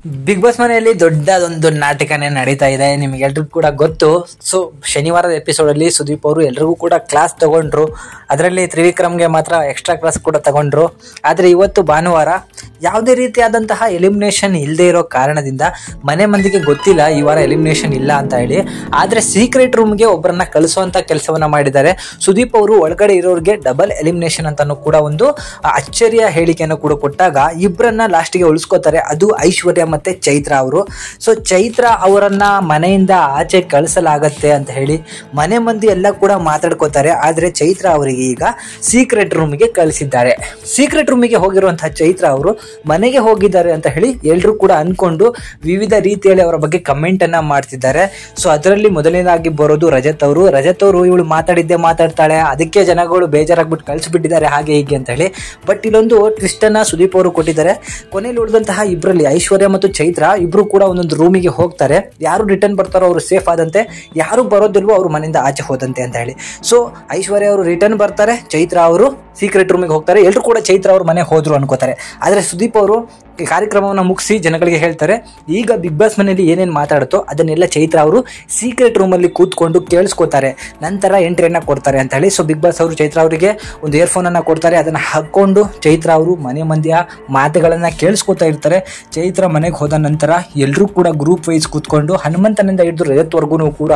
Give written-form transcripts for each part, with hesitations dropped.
Big boss ಮನೆಯಲ್ಲಿ ದೊಡ್ಡದೊಂದು ನಾಟಕನೇ ನಡೀತಾ ಇದೆ, ನಿಮಗೆಲ್ರಿಗೂ ಕೂಡ ಗೊತ್ತು. ಸೊ ಶನಿವಾರದ ಎಪಿಸೋಡ್ ಅಲ್ಲಿ ಸುದೀಪ್ ಅವರು ಎಲ್ರಿಗೂ ಕೂಡ ಕ್ಲಾಸ್ ತಗೊಂಡ್ರು. ಅದರಲ್ಲಿ ತ್ರಿವಿಕ್ರಮ್ಗೆ ಮಾತ್ರ ಎಕ್ಸ್ಟ್ರಾ ಕ್ಲಾಸ್ ಕೂಡ ತಗೊಂಡ್ರು. ಆದರೆ ಇವತ್ತು ಭಾನುವಾರ ಯಾವುದೇ ರೀತಿಯಾದಂತಹ ಎಲಿಮಿನೇಷನ್ ಇಲ್ಲದೆ ಇರೋ ಕಾರಣದಿಂದ ಮನೆ ಮಂದಿಗೆ ಗೊತ್ತಿಲ್ಲ ಈ ವಾರ ಎಲಿಮಿನೇಷನ್ ಇಲ್ಲ ಅಂತ ಹೇಳಿ. ಆದರೆ ಸೀಕ್ರೆಟ್ ರೂಮ್ಗೆ ಒಬ್ಬರನ್ನ ಕಳಿಸುವಂತ ಕೆಲಸವನ್ನ ಮಾಡಿದ್ದಾರೆ. ಸುದೀಪ್ ಅವರು ಒಳಗಡೆ ಇರೋರಿಗೆ ಡಬಲ್ ಎಲಿಮಿನೇಷನ್ ಅಂತಾನು ಕೂಡ ಒಂದು ಅಚ್ಚರಿಯ ಹೇಳಿಕೆಯನ್ನು ಕೂಡ ಕೊಟ್ಟಾಗ ಇಬ್ಬರನ್ನ ಲಾಸ್ಟ್ಗೆ ಉಳಿಸ್ಕೋತಾರೆ. ಅದು ಐಶ್ವರ್ಯ ಮತ್ತೆ ಚೈತ್ರ ಅವರು. ಸೊ ಚೈತ್ರ ಅವರನ್ನ ಮನೆಯಿಂದ ಆಚೆ ಕಳಿಸಲಾಗತ್ತೆ ಅಂತ ಹೇಳಿ ಮನೆ ಮಂದಿ ಎಲ್ಲ ಕೂಡ ಮಾತಾಡ್ಕೋತಾರೆ. ಆದರೆ ಚೈತ್ರ ಅವರಿಗೆ ಈಗ ಸೀಕ್ರೆಟ್ ರೂಮ್ಗೆ ಕಳಿಸಿದ್ದಾರೆ. ಸೀಕ್ರೆಟ್ ರೂಮಿಗೆ ಹೋಗಿರುವಂತಹ ಚೈತ್ರ ಅವರು ಮನೆಗೆ ಹೋಗಿದ್ದಾರೆ ಅಂತ ಹೇಳಿ ಎಲ್ಲರೂ ಕೂಡ ಅನ್ಕೊಂಡು ವಿವಿಧ ರೀತಿಯಲ್ಲಿ ಅವರ ಬಗ್ಗೆ ಕಮೆಂಟ್ ಅನ್ನ ಮಾಡ್ತಿದ್ದಾರೆ. ಸೊ ಅದರಲ್ಲಿ ಮೊದಲನೇದಾಗಿ ಬರೋದು ರಜತ್ ಅವರು. ಇವಳು ಮಾತಾಡಿದ್ದೆ ಮಾತಾಡ್ತಾಳೆ, ಅದಕ್ಕೆ ಜನಗಳು ಬೇಜಾರಾಗ್ಬಿಟ್ಟು ಕಳಿಸ್ಬಿಟ್ಟಿದ್ದಾರೆ ಹಾಗೆ ಹೀಗೆ ಅಂತ ಹೇಳಿ. ಬಟ್ ಇಲ್ಲೊಂದು ಟ್ವಿಸ್ಟ್ ಅನ್ನ ಸುದೀಪ್ ಅವರು ಕೊಟ್ಟಿದ್ದಾರೆ. ಕೊನೆಯಲ್ಲಿ ಉಳಿದಂತಹ ಇಬ್ಬರಲ್ಲಿ ಐಶ್ವರ್ಯ ಮತ್ತು ಚೈತ್ರ ಇಬ್ರು ಕೂಡ ಒಂದೊಂದು ರೂಮಿಗೆ ಹೋಗ್ತಾರೆ. ಯಾರು ರಿಟರ್ನ್ ಬರ್ತಾರೋ ಅವರು ಸೇಫ್ ಆದಂತೆ, ಯಾರು ಬರೋದಿಲ್ವೋ ಅವರು ಮನೆಯಿಂದ ಆಚೆ ಹೋದಂತೆ ಅಂತ ಹೇಳಿ. ಸೊ ಐಶ್ವರ್ಯ ಅವರು ರಿಟರ್ನ್ ಬರ್ತಾರೆ, ಚೈತ್ರ ಅವರು ಸೀಕ್ರೆಟ್ ರೂಮಿಗೆ ಹೋಗ್ತಾರೆ. ಎಲ್ಲರೂ ಕೂಡ ಚೈತ್ರ ಅವ್ರ ಮನೆ ಹೋದ್ರು ಅನ್ಕೋತಾರೆ. ಆದರೆ ಸುದೀಪ್ ಅವರು ಕಾರ್ಯಕ್ರಮವನ್ನು ಮುಗಿಸಿ ಜನಗಳಿಗೆ ಹೇಳ್ತಾರೆ, ಈಗ ಬಿಗ್ ಬಾಸ್ ಮನೆಯಲ್ಲಿ ಏನೇನು ಮಾತಾಡುತ್ತೋ ಅದನ್ನೆಲ್ಲ ಚೈತ್ರ ಅವರು ಸೀಕ್ರೆಟ್ ರೂಮಲ್ಲಿ ಕೂತ್ಕೊಂಡು ಕೇಳಿಸ್ಕೋತಾರೆ, ನಂತರ ಎಂಟ್ರಿಯನ್ನ ಕೊಡ್ತಾರೆ ಅಂತ ಹೇಳಿ. ಸೊ ಬಿಗ್ ಬಾಸ್ ಅವರು ಚೈತ್ರ ಅವರಿಗೆ ಒಂದು ಇಯರ್ಫೋನ್ ಅನ್ನ ಕೊಡ್ತಾರೆ. ಅದನ್ನ ಹಾಕೊಂಡು ಚೈತ್ರ ಅವರು ಮನೆ ಮಂದಿಯ ಮಾತುಗಳನ್ನ ಕೇಳಿಸ್ಕೊತಾ ಇರ್ತಾರೆ. ಚೈತ್ರ ಮನೆಗೆ ಹೋದ ನಂತರ ಎಲ್ಲರೂ ಕೂಡ ಗ್ರೂಪ್ ವೈಸ್ ಕೂತ್ಕೊಂಡು ಹನುಮಂತನಿಂದ ಹಿಡಿದು ರಜತ್ವರೆಗೂ ಕೂಡ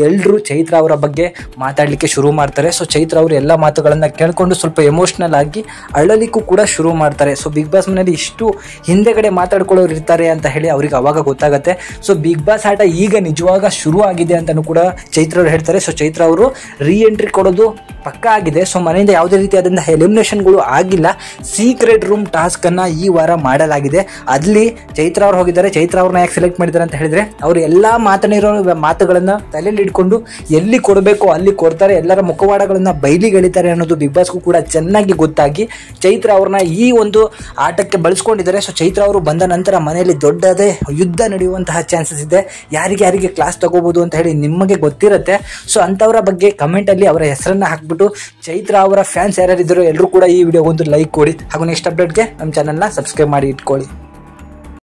ಎಲ್ಲರೂ ಚೈತ್ರ ಅವರ ಬಗ್ಗೆ ಮಾತಾಡಲಿಕ್ಕೆ ಶುರು ಮಾಡ್ತಾರೆ. ಸೊ ಚೈತ್ರ ಅವರು ಎಲ್ಲ ಮಾತುಗಳನ್ನ ಕೇಳ್ಕೊಂಡು ಸ್ವಲ್ಪ ಎಮೋಷನಲ್ ಆಗಿ ಅಳಲಿಕ್ಕೂ ಕೂಡ ಶುರು ಮಾಡ್ತಾರೆ. ಸೊ ಬಿಗ್ ಬಾಸ್ ಮನೆಯಲ್ಲಿ ಇಷ್ಟು ಹಿಂದೆಗಡೆ ಮಾತಾಡ್ಕೊಳ್ಳೋರು ಇರ್ತಾರೆ ಅಂತ ಹೇಳಿ ಅವ್ರಿಗೆ ಅವಾಗ ಗೊತ್ತಾಗುತ್ತೆ. ಸೊ ಬಿಗ್ ಬಾಸ್ ಆಟ ಈಗ ನಿಜವಾಗ ಶುರು ಆಗಿದೆ ಅಂತಾನು ಕೂಡ ಚೈತ್ರ ಅವರು ಹೇಳ್ತಾರೆ. ಸೊ ಚೈತ್ರ ಅವರು ರೀ ಎಂಟ್ರಿ ಕೊಡೋದು ಪಕ್ಕ ಆಗಿದೆ. ಸೊ ಮನೆಯಿಂದ ಯಾವುದೇ ರೀತಿಯಾದಂತಹ ಎಲಿಮಿನೇಷನ್ಗಳು ಆಗಿಲ್ಲ. ಸೀಕ್ರೆಟ್ ರೂಮ್ ಟಾಸ್ಕ್ ಅನ್ನ ಈ ವಾರ ಮಾಡಲಾಗಿದೆ. ಅಲ್ಲಿ ಚೈತ್ರ ಅವ್ರು ಹೋಗಿದ್ದಾರೆ. ಚೈತ್ರ ಅವ್ರನ್ನ ಯಾಕೆ ಸೆಲೆಕ್ಟ್ ಮಾಡಿದ್ದಾರೆ ಅಂತ ಹೇಳಿದ್ರೆ ಅವರು ಎಲ್ಲಾ ಮಾತನಾಡಿರೋ ಮಾತುಗಳನ್ನ ತಲೆಯಲ್ಲಿ ಇಟ್ಕೊಂಡು ಎಲ್ಲಿ ಕೊಡಬೇಕು ಅಲ್ಲಿ ಕೊಡ್ತಾರೆ, ಎಲ್ಲರ ಮುಖವಾಡಗಳನ್ನ ಬಯಲಿಗೆಳಿತಾರೆ ಅನ್ನೋದು ಬಿಗ್ ಬಾಸ್ಗೂ ಕೂಡ ಚೆನ್ನಾಗಿ ಗೊತ್ತಾಗಿ ಚೈತ್ರ ಅವ್ರನ್ನ ಈ ಒಂದು ಆಟಕ್ಕೆ ಬಳಸ್ಕೊಂಡಿದ್ದಾರೆ. ಸೊ ಚೈತ್ರ ಅವರು ಬಂದ ನಂತರ ಮನೆಯಲ್ಲಿ ದೊಡ್ಡದೇ ಯುದ್ಧ ನಡೆಯುವಂತಹ ಚಾನ್ಸಸ್ ಇದೆ. ಯಾರಿಗೆ ಕ್ಲಾಸ್ ತಗೋಬಹುದು ಅಂತ ಹೇಳಿ ನಿಮಗೆ ಗೊತ್ತಿರುತ್ತೆ. ಸೊ ಅಂತವರ ಬಗ್ಗೆ ಕಮೆಂಟ್ ಅಲ್ಲಿ ಅವರ ಹೆಸರನ್ನ ಹಾಕ್ಬಿಟ್ಟು ಚೈತ್ರ ಅವರ ಫ್ಯಾನ್ಸ್ ಯಾರ್ಯಾರಿದ್ರು ಎಲ್ಲರೂ ಕೂಡ ಈ ವಿಡಿಯೋಗೊಂದು ಲೈಕ್ ಕೊಡಿ. ಹಾಗೂ ನೆಕ್ಸ್ಟ್ ಅಪ್ಡೇಟ್ಗೆ ನಮ್ಮ ಚಾನಲ್ನ ಸಬ್ಸ್ಕ್ರೈಬ್ ಮಾಡಿ ಇಟ್ಕೊಳ್ಳಿ.